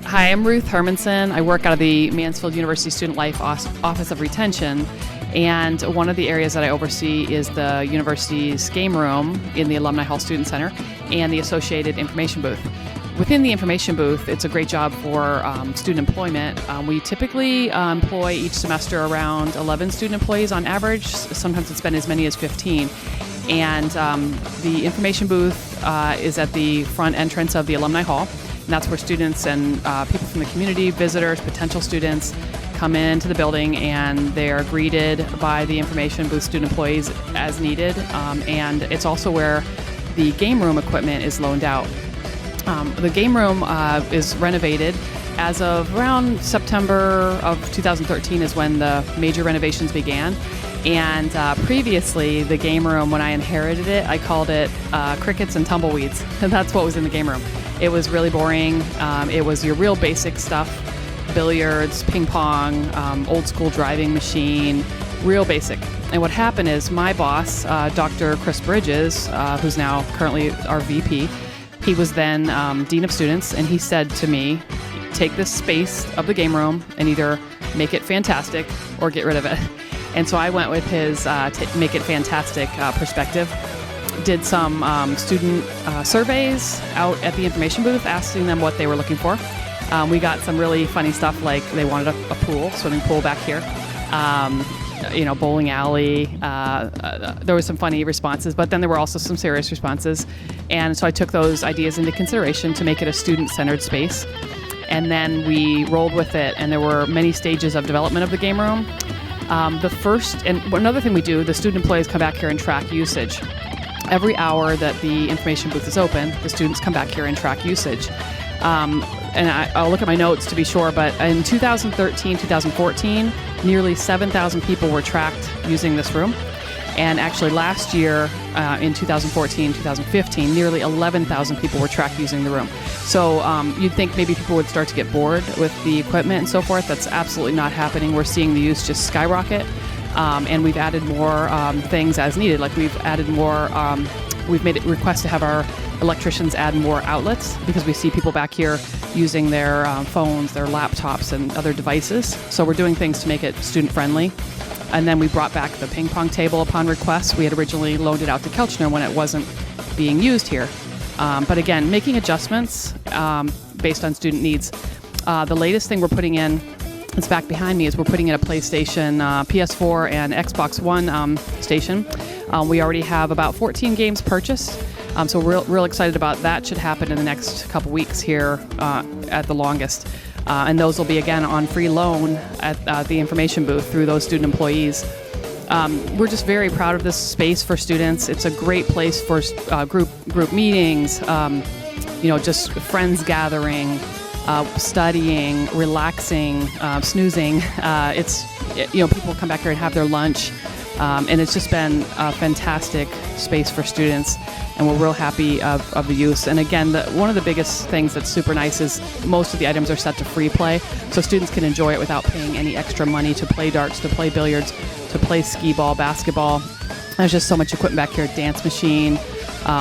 Hi, I'm Ruth Hermanson. I work out of the Mansfield University Student Life Office of Retention, and one of the areas that I oversee is the university's game room in the Alumni Hall Student Center and the associated information booth. Within the information booth, it's a great job for student employment. We typically employ each semester around 11 student employees on average. Sometimes it's been as many as 15. And the information booth is at the front entrance of the Alumni Hall. And that's where students and people from the community, visitors, potential students come into the building, and they are greeted by the information booth student employees as needed. And it's also where the game room equipment is loaned out. The game room is renovated. As of around September of 2013 is when the major renovations began. And previously, the game room, when I inherited it, I called it crickets and tumbleweeds. And that's what was in the game room. It was really boring. It was your real basic stuff: billiards, ping pong, old school driving machine, real basic. And what happened is my boss, Dr. Chris Bridges, who's now currently our VP, he was then Dean of Students, and he said to me, take this space of the game room and either make it fantastic or get rid of it. And so I went with his make it fantastic perspective. Did some student surveys out at the information booth, asking them what they were looking for. We got some really funny stuff, like they wanted a pool, swimming pool back here, bowling alley. There were some funny responses, but then there were also some serious responses. And so I took those ideas into consideration to make it a student-centered space. And then we rolled with it, and there were many stages of development of the game room. The first, and another thing we do, the student employees come back here and track usage. Every hour that the information booth is open, the students come back here and track usage. And I'll look at my notes to be sure, but in 2013, 2014, nearly 7,000 people were tracked using this room. And actually last year, in 2014, 2015, nearly 11,000 people were tracked using the room. So you'd think maybe people would start to get bored with the equipment and so forth. That's absolutely not happening. We're seeing the use just skyrocket. And we've added more things as needed. Like we've added more, we've made it request to have our electricians add more outlets, because we see people back here using their phones, their laptops, and other devices. So we're doing things to make it student friendly. And then we brought back the ping pong table upon request. We had originally loaned it out to Kelchner when it wasn't being used here. But again, making adjustments based on student needs. The latest thing we're putting in, it's back behind me, is we're putting in a PlayStation, PS4, and Xbox One station. We already have about 14 games purchased, so we're real excited about that. Should happen in the next couple weeks here at the longest. And those will be, again, on free loan at the information booth through those student employees. We're just very proud of this space for students. It's a great place for group meetings, just friends gathering, studying, relaxing, snoozing. People come back here and have their lunch, and it's just been a fantastic space for students, and we're real happy of the use. And again, one of the biggest things that's super nice is most of the items are set to free play, so students can enjoy it without paying any extra money to play darts, to play billiards, to play skee ball, basketball. There's just so much equipment back here. Dance machine.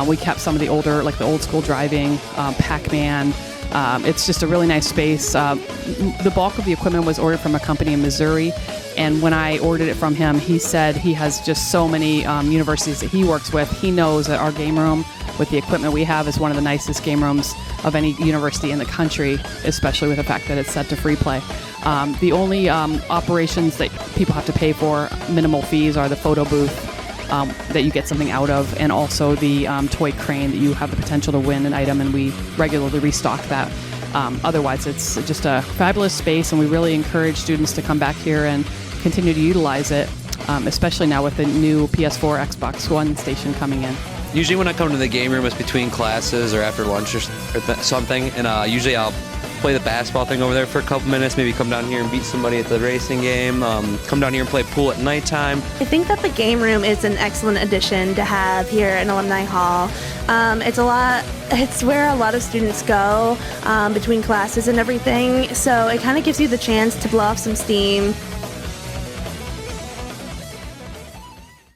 We kept some of the older, like the old school driving, Pac-Man. It's just a really nice space. The bulk of the equipment was ordered from a company in Missouri, and when I ordered it from him, he said he has just so many universities that he works with. He knows that our game room, with the equipment we have, is one of the nicest game rooms of any university in the country, especially with the fact that it's set to free play. The only operations that people have to pay for, minimal fees, are the photo booth, that you get something out of, and also the toy crane that you have the potential to win an item, and we regularly restock that. Otherwise, it's just a fabulous space, and we really encourage students to come back here and continue to utilize it, especially now with the new PS4, Xbox One station coming in. Usually when I come to the game room, it's between classes or after lunch or something, and usually I'll play the basketball thing over there for a couple minutes, maybe come down here and beat somebody at the racing game, come down here and play pool at nighttime. I think that the game room is an excellent addition to have here in Alumni Hall. It's where a lot of students go between classes and everything, so it kind of gives you the chance to blow off some steam,